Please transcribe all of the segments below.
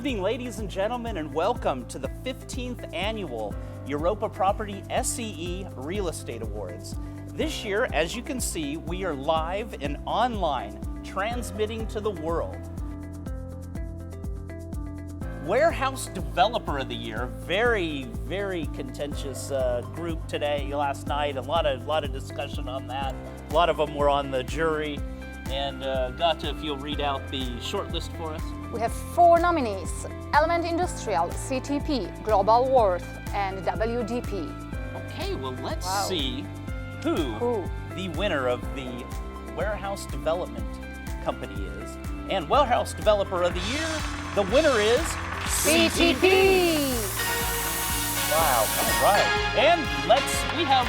evening, ladies and gentlemen, and welcome to the 15th annual Europa Property SEE Real Estate Awards. This year, as you can see, we are live and online, transmitting to the world. Warehouse Developer of the Year, very contentious group today, last night, a lot of discussion on that. A lot of them were on the jury, and Gata, if you'll read out the short list for us. We have 4 nominees: Element Industrial, CTP, Global Worth, and WDP. Okay, well let's see who the winner of the Warehouse Development Company is. And Warehouse Developer of the Year, the winner is CTP! Wow, all right. And we have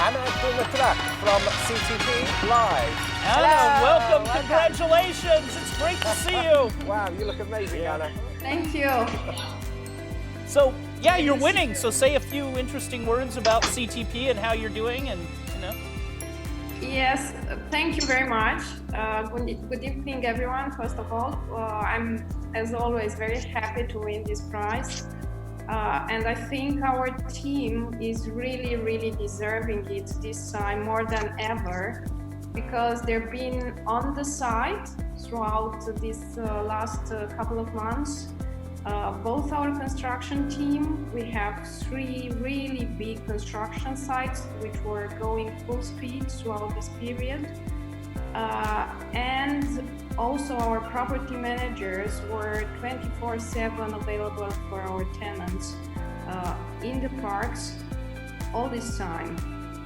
Anna Dumatrak from CTP Live. Anna, welcome, welcome. Congratulations, it's great to see you. Wow, you look amazing, Anna. Thank you. So, yeah, you're winning, so say a few interesting words about CTP and how you're doing, and Yes, thank you very much. Good evening, everyone. First of all, I'm, as always, very happy to win this prize. And I think our team is really deserving it this time more than ever, because they've been on the site throughout this last couple of months. Both our construction team, we have 3 really big construction sites which were going full speed throughout this period. And also our property managers were 24/7 available for our tenants in the parks all this time.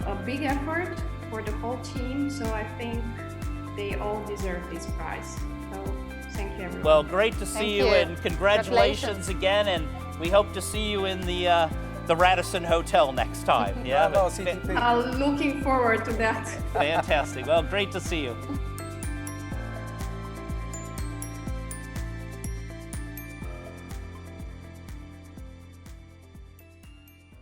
A big effort for the whole team, so I think they all deserve this prize. So thank you, everyone. well, great to see Thank you, you. and congratulations again, and we hope to see you in the Radisson Hotel next time. Yeah, Hello, CTP. Looking forward to that. fantastic. Well, great to see you.